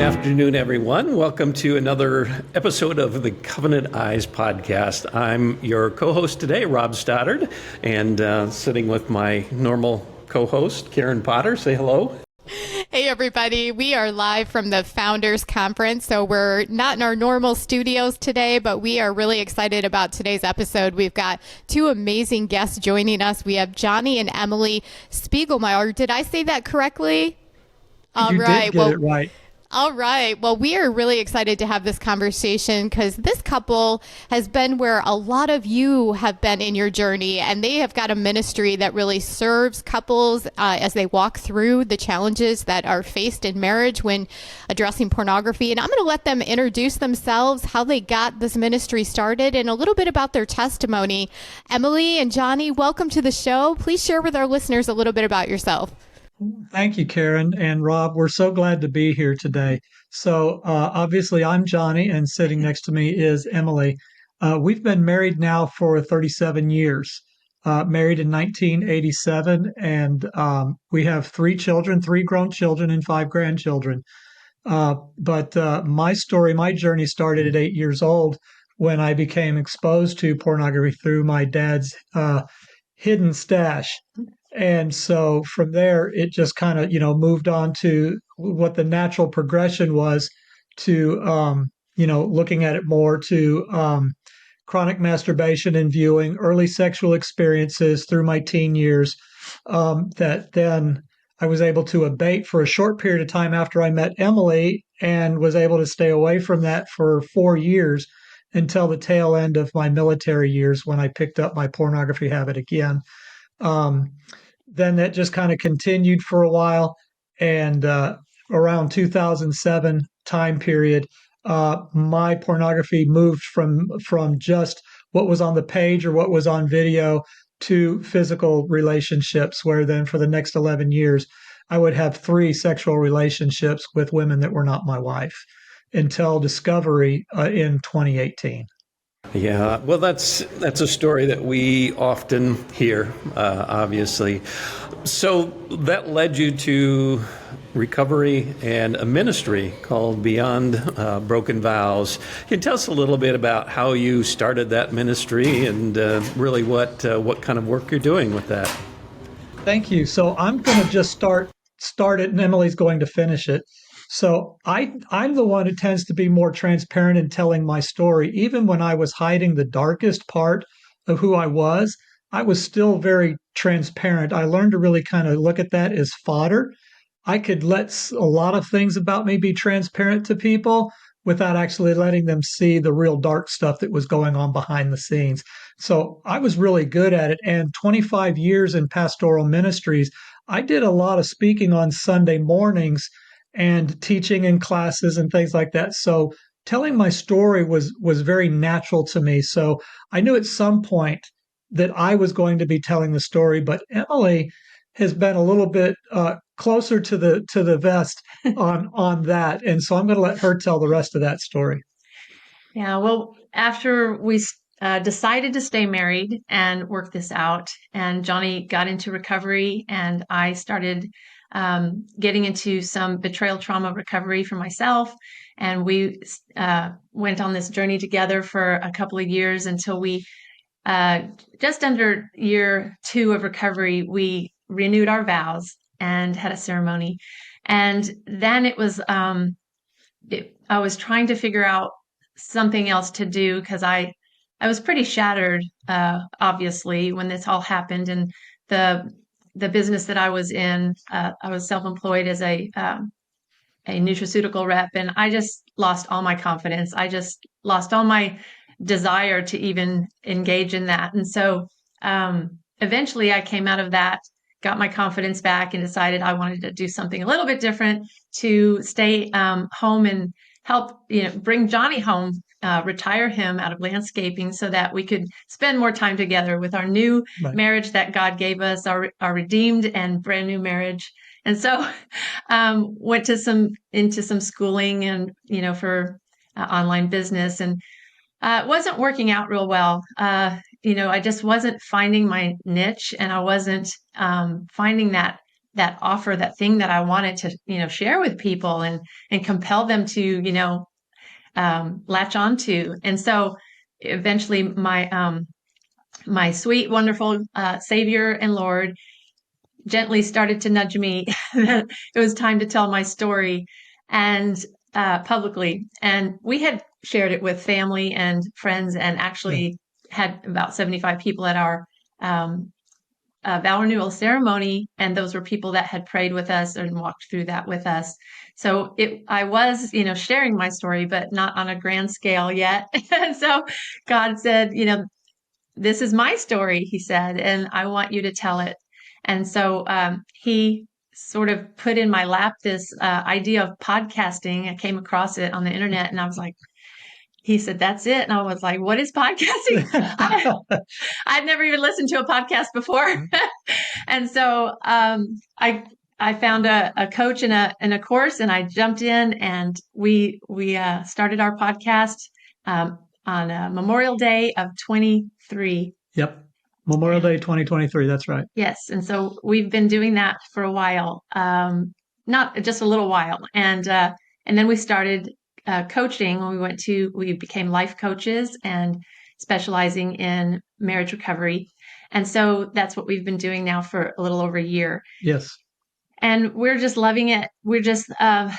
afternoon, everyone. Welcome to another episode of the Covenant Eyes podcast. I'm your co-host today, Rob Stoddard, and sitting with my normal co-host, Karen Potter. Say hello. Hey, everybody. We are live from the Founders Conference, so we're not in our normal studios today, but we are really excited about today's episode. We've got two amazing guests joining us. We have Johnny and Emily Spigelmire. Did I say that correctly? You did get it right. All right. Well, we are really excited to have this conversation because this couple has been where a lot of you have been in your journey, and they have got a ministry that really serves couples as they walk through the challenges that are faced in marriage when addressing pornography. And I'm going to let them introduce themselves, how they got this ministry started, and a little bit about their testimony. Emily and Johnny, welcome to the show. Please share with our listeners a little bit about yourself. Thank you, Karen and Rob. We're so glad to be here today. So obviously, I'm Johnny, and sitting next to me is Emily. We've been married now for 37 years, married in 1987, and we have three children, three grown children and five grandchildren. But my story, my journey started at 8 years old when I became exposed to pornography through my dad's hidden stash. And so from there, it just kind of, moved on to what the natural progression was to, looking at it more to chronic masturbation and viewing, early sexual experiences through my teen years that then I was able to abate for a short period of time after I met Emily and was able to stay away from that for 4 years until the tail end of my military years when I picked up my pornography habit again. Then that just kind of continued for a while. And around 2007 time period, my pornography moved from just what was on the page or what was on video to physical relationships, where then for the next 11 years, I would have 3 sexual relationships with women that were not my wife until discovery in 2018. Yeah, well, that's a story that we often hear, obviously. So that led you to recovery and a ministry called Beyond Broken Vows. Can you tell us a little bit about how you started that ministry and really what kind of work you're doing with that? Thank you. So I'm going to just start it, and Emily's going to finish it. So I'm the one who tends to be more transparent in telling my story. Even when I was hiding the darkest part of who I was still very transparent. I learned to really kind of look at that as fodder. I could let a lot of things about me be transparent to people without actually letting them see the real dark stuff that was going on behind the scenes. So I was really good at it. And 25 years in pastoral ministries, I did a lot of speaking on Sunday mornings and teaching in classes and things like that. So telling my story was very natural to me. So I knew at some point that I was going to be telling the story, but Emily has been a little bit closer to the vest on that. And so I'm going to let her tell the rest of that story. Yeah, well, after we decided to stay married and work this out, and Johnny got into recovery, and I started getting into some betrayal trauma recovery for myself. And we went on this journey together for a couple of years until we, just under year 2 of recovery, we renewed our vows and had a ceremony. And then it was, I was trying to figure out something else to do because I was pretty shattered, obviously, when this all happened. And the business that I was in, I was self-employed as a nutraceutical rep, and I just lost all my confidence. I just lost all my desire to even engage in that. And so eventually I came out of that, got my confidence back, and decided I wanted to do something a little bit different to stay home and help, bring Johnny home, retire him out of landscaping so that we could spend more time together with our new marriage that God gave us, our redeemed and brand new marriage. And so went into some schooling and, for online business, and it wasn't working out real well. I just wasn't finding my niche, and I wasn't finding that that offer, that thing that I wanted to, share with people and compel them to, latch onto. And so eventually my sweet, wonderful Savior and Lord gently started to nudge me that it was time to tell my story and publicly. And we had shared it with family and friends, and actually had about 75 people at our vow renewal ceremony. And those were people that had prayed with us and walked through that with us. So I was, sharing my story, but not on a grand scale yet. And so God said, this is my story, he said, and I want you to tell it. And so he sort of put in my lap this idea of podcasting. I came across it on the internet, and I was like, he said, that's it. And I was like, what is podcasting? I'd never even listened to a podcast before. And so I found a coach and a course, and I jumped in, and we started our podcast on Memorial Day of 23. Yep. Memorial Day 2023. That's right. Yes. And so we've been doing that for a while, not just a little while. And then we started coaching when we became life coaches and specializing in marriage recovery. And so that's what we've been doing now for a little over a year. Yes. And we're just loving it. We're just, God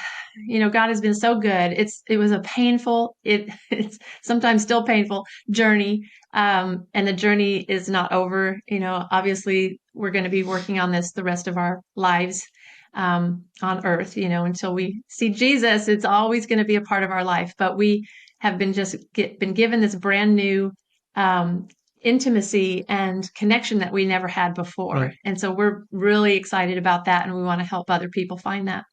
has been so good. It was a painful, it's sometimes still painful journey. And the journey is not over. Obviously we're going to be working on this the rest of our lives on earth, until we see Jesus. It's always going to be a part of our life. But we have been given this brand new intimacy and connection that we never had before. Right. And so we're really excited about that, and we want to help other people find that.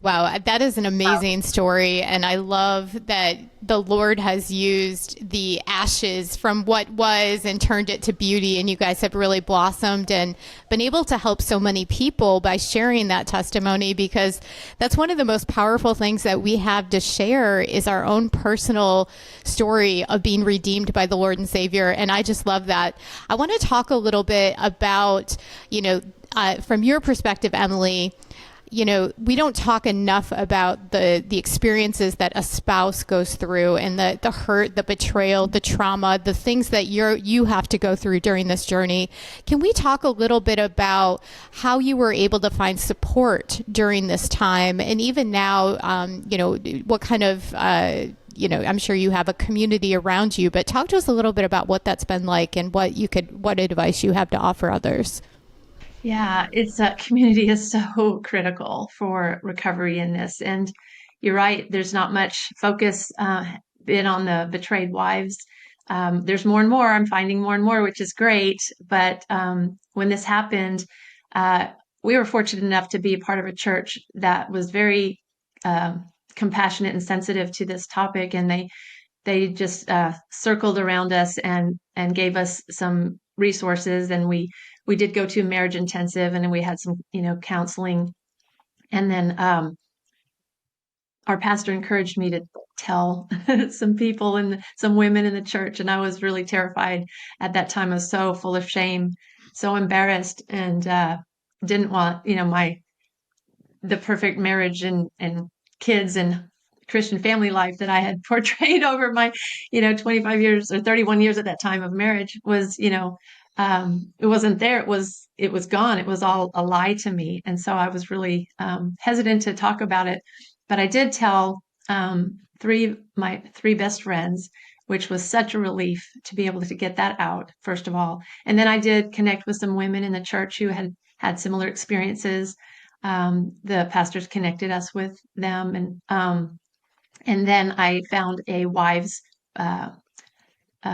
Wow, that is an amazing story. And I love that the Lord has used the ashes from what was and turned it to beauty. And you guys have really blossomed and been able to help so many people by sharing that testimony, because that's one of the most powerful things that we have to share is our own personal story of being redeemed by the Lord and Savior. And I just love that. I want to talk a little bit about, from your perspective, Emily, we don't talk enough about the experiences that a spouse goes through, and the hurt, the betrayal, the trauma, the things that you have to go through during this journey. Can we talk a little bit about how you were able to find support during this time? And even now, what kind of, I'm sure you have a community around you, but talk to us a little bit about what that's been like and what advice you have to offer others. Yeah, community is so critical for recovery in this. And you're right, there's not much focus been on the betrayed wives. There's more and more. I'm finding more and more, which is great. But when this happened, we were fortunate enough to be a part of a church that was very compassionate and sensitive to this topic. And they just circled around us and gave us some resources. And we did go to marriage intensive, and then we had some, counseling. And then our pastor encouraged me to tell some people and some women in the church. And I was really terrified at that time. I was so full of shame, so embarrassed, and didn't want, the perfect marriage and kids and Christian family life that I had portrayed over my, 25 years or 31 years at that time of marriage was, it wasn't there. It was gone. It was all a lie to me. And so I was really hesitant to talk about it. But I did tell my three best friends, which was such a relief to be able to get that out, first of all. And then I did connect with some women in the church who had similar experiences. The pastors connected us with them. And then I found a wives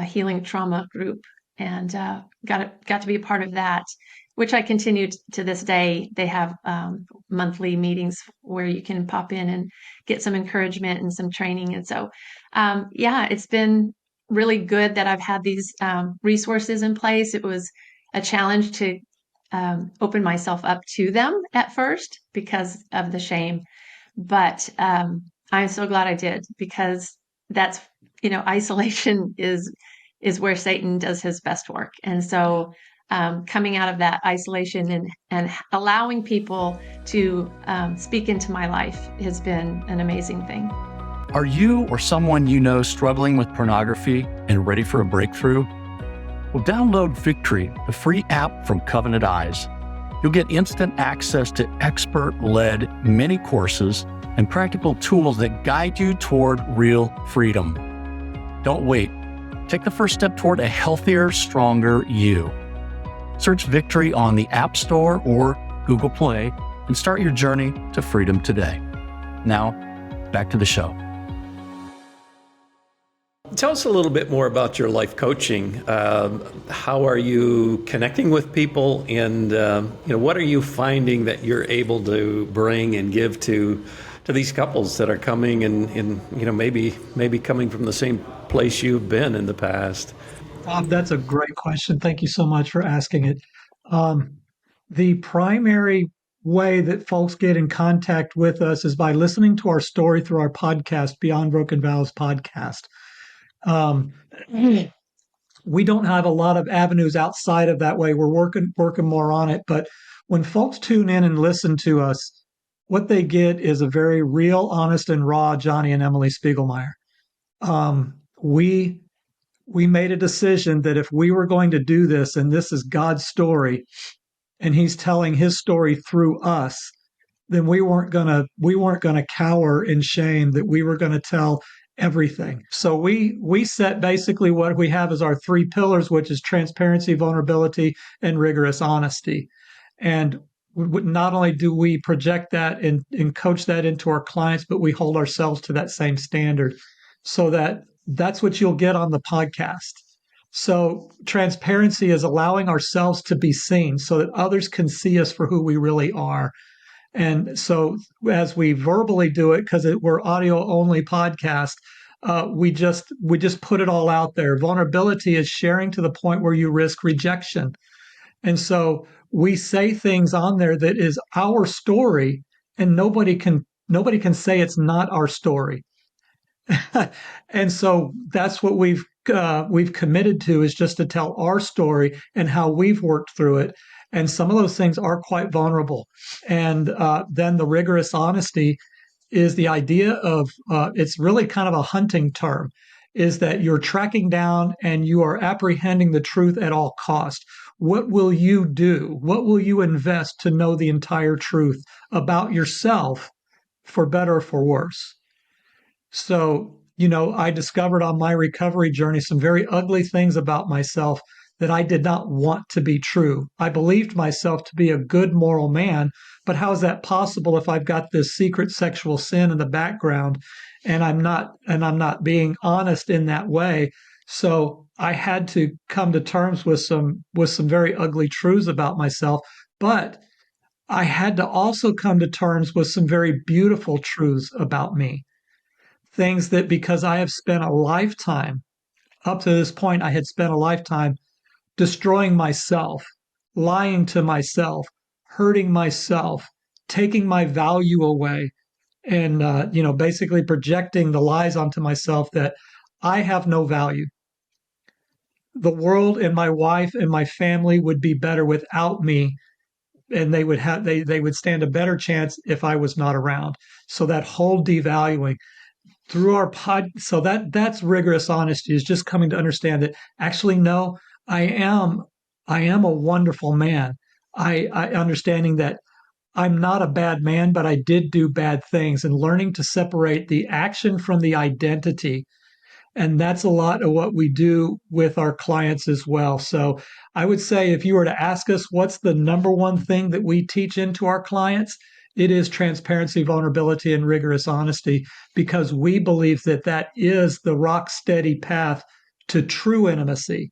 healing trauma group, and got to be a part of that, which I continued to this day. They have monthly meetings where you can pop in and get some encouragement and some training. And so, it's been really good that I've had these resources in place. It was a challenge to open myself up to them at first because of the shame. But I'm so glad I did, because that's, isolation is where Satan does his best work. And so coming out of that isolation and allowing people to speak into my life has been an amazing thing. Are you or someone you know struggling with pornography and ready for a breakthrough? Well, download Victory, the free app from Covenant Eyes. You'll get instant access to expert-led mini courses and practical tools that guide you toward real freedom. Don't wait. Take the first step toward a healthier, stronger you. Search Victory on the App Store or Google Play and start your journey to freedom today. Now, back to the show. Tell us a little bit more about your life coaching. How are you connecting with people, and what are you finding that you're able to bring and give to these couples that are coming and maybe coming from the same place you've been in the past? Bob, that's a great question. Thank you so much for asking it. The primary way that folks get in contact with us is by listening to our story through our podcast, Beyond Broken Vows podcast. We don't have a lot of avenues outside of that way. We're working more on it. But when folks tune in and listen to us, what they get is a very real, honest, and raw Johnny and Emily Spigelmire. We made a decision that if we were going to do this, and this is God's story, and He's telling His story through us, then we weren't gonna cower in shame. That we were gonna tell everything. So we set basically what we have as our three pillars, which is transparency, vulnerability, and rigorous honesty. And not only do we project that and coach that into our clients, but we hold ourselves to that same standard. So that's what you'll get on the podcast. So transparency is allowing ourselves to be seen so that others can see us for who we really are. And so as we verbally do it, because we're audio only podcast, we just put it all out there. Vulnerability is sharing to the point where you risk rejection. And so we say things on there that is our story, and nobody can say it's not our story. And so that's what we've committed to, is just to tell our story and how we've worked through it. And some of those things are quite vulnerable. And then the rigorous honesty is the idea of, it's really kind of a hunting term, is that you're tracking down and you are apprehending the truth at all cost. What will you do? What will you invest to know the entire truth about yourself, for better or for worse? So, I discovered on my recovery journey some very ugly things about myself that I did not want to be true. I believed myself to be a good moral man, but how is that possible if I've got this secret sexual sin in the background and I'm not being honest in that way? So I had to come to terms with some very ugly truths about myself, but I had to also come to terms with some very beautiful truths about me. Things that, because I have spent a lifetime, up to this point, I had spent a lifetime destroying myself, lying to myself, hurting myself, taking my value away, and basically projecting the lies onto myself that I have no value. The world and my wife and my family would be better without me, and they would stand a better chance if I was not around. So that whole devaluing through our so that's rigorous honesty, is just coming to understand that actually, no, I am a wonderful man. I understanding that I'm not a bad man, but I did do bad things, and learning to separate the action from the identity. And that's a lot of what we do with our clients as well. So I would say, if you were to ask us what's the number one thing that we teach into our clients, it is transparency, vulnerability, and rigorous honesty, because we believe that that is the rock steady path to true intimacy,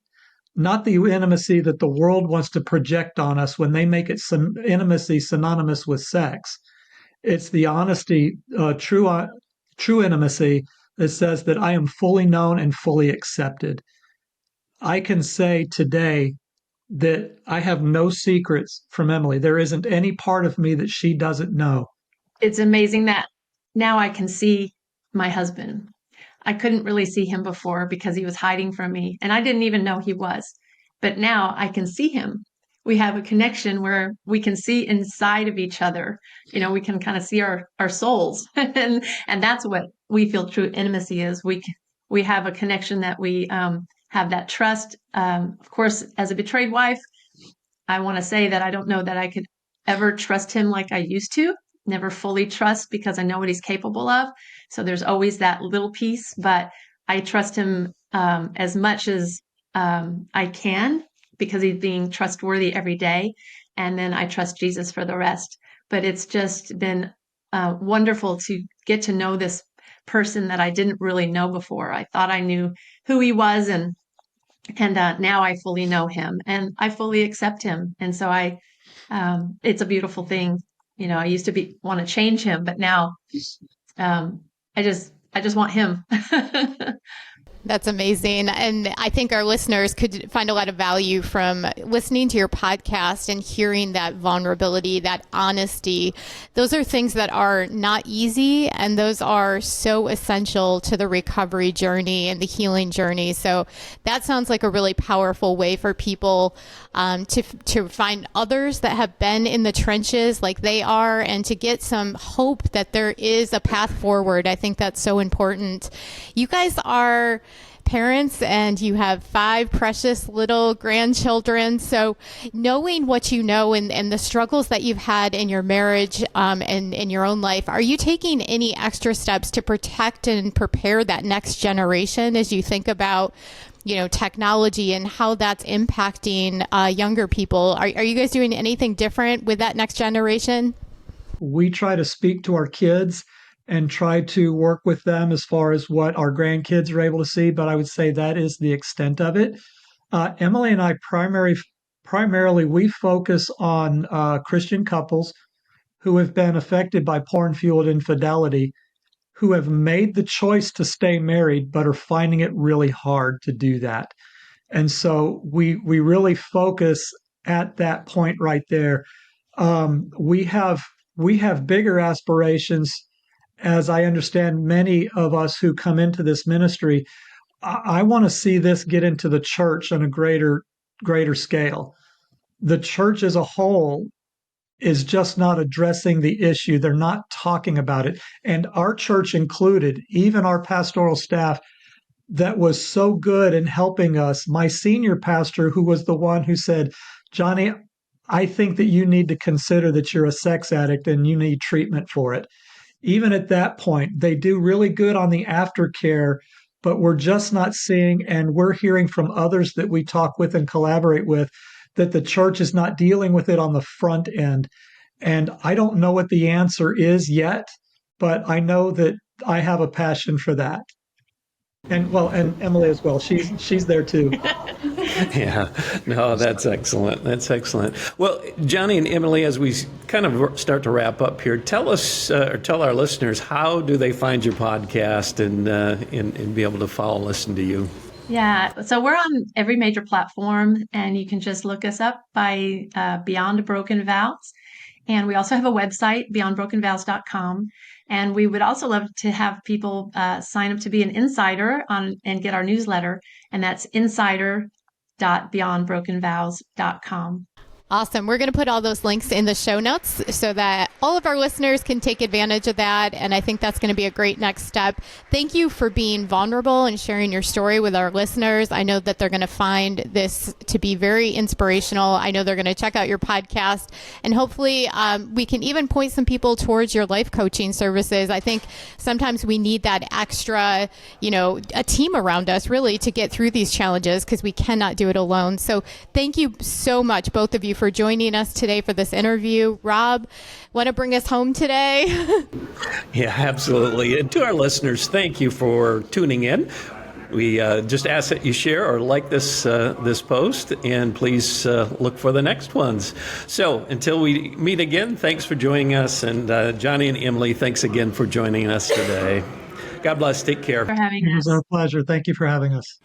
not the intimacy that the world wants to project on us when they make it some intimacy synonymous with sex. It's the honesty, true intimacy that says that I am fully known and fully accepted. I can say today that I have no secrets from Emily. There isn't any part of me that she doesn't know. It's amazing that now I can see my husband. I couldn't really see him before because he was hiding from me, and I didn't even know he was. but now I can see him. We have a connection where we can see inside of each other. We can kind of see our souls. and that's what we feel true intimacy is. We have a connection that we have that trust. Of course, as a betrayed wife, I want to say that I don't know that I could ever trust him like I used to. Never fully trust, because I know what he's capable of. So there's always that little piece, but I trust him as much as I can, because he's being trustworthy every day. And then I trust Jesus for the rest. But it's just been wonderful to get to know this person that I didn't really know before. I thought I knew who he was, and now I fully know him, and I fully accept him. And so it's a beautiful thing. I used to want to change him, but now I just want him. That's amazing. And I think our listeners could find a lot of value from listening to your podcast and hearing that vulnerability, that honesty. Those are things that are not easy, and those are so essential to the recovery journey and the healing journey. So that sounds like a really powerful way for people to find others that have been in the trenches like they are, and to get some hope that there is a path forward. I think that's so important. You guys are parents, and you have 5 precious little grandchildren. So knowing what you know, and the struggles that you've had in your marriage and in your own life, are you taking any extra steps to protect and prepare that next generation as you think about technology and how that's impacting younger people? Are you guys doing anything different with that next generation? We try to speak to our kids and try to work with them as far as what our grandkids are able to see, but I would say that is the extent of it. Emily and I primarily we focus on Christian couples who have been affected by porn-fueled infidelity, who have made the choice to stay married but are finding it really hard to do that. And so we really focus at that point right there. We have bigger aspirations. As I understand, many of us who come into this ministry, I want to see this get into the church on a greater scale. The church as a whole is just not addressing the issue. They're not talking about it. And our church included, even our pastoral staff that was so good in helping us. My senior pastor, who was the one who said, "Johnny, I think that you need to consider that you're a sex addict and you need treatment for it." Even at that point, they do really good on the aftercare, but we're just not seeing, and we're hearing from others that we talk with and collaborate with, that the church is not dealing with it on the front end. And I don't know what the answer is yet, but I know that I have a passion for that. And Emily as well. She's there too. Yeah, no, that's excellent. That's excellent. Well, Johnny and Emily, as we kind of start to wrap up here, tell us or tell our listeners, how do they find your podcast and be able to follow and listen to you? Yeah, so we're on every major platform, and you can just look us up by Beyond Broken Vows. And we also have a website, beyondbrokenvows.com. And we would also love to have people sign up to be an insider and get our newsletter. And that's insider.beyondbrokenvows.com. Awesome. We're going to put all those links in the show notes so that all of our listeners can take advantage of that. And I think that's going to be a great next step. Thank you for being vulnerable and sharing your story with our listeners. I know that they're going to find this to be very inspirational. I know they're going to check out your podcast, and hopefully we can even point some people towards your life coaching services. I think sometimes we need that extra, a team around us really to get through these challenges, because we cannot do it alone. So thank you so much, both of you, for joining us today for this interview. Rob, want to bring us home today? Yeah, absolutely. And to our listeners, thank you for tuning in. We just ask that you share or like this post, and please look for the next ones. So until we meet again, thanks for joining us. And Johnny and Emily, thanks again for joining us today. God bless. Take care. For having us. It was our pleasure. Thank you for having us.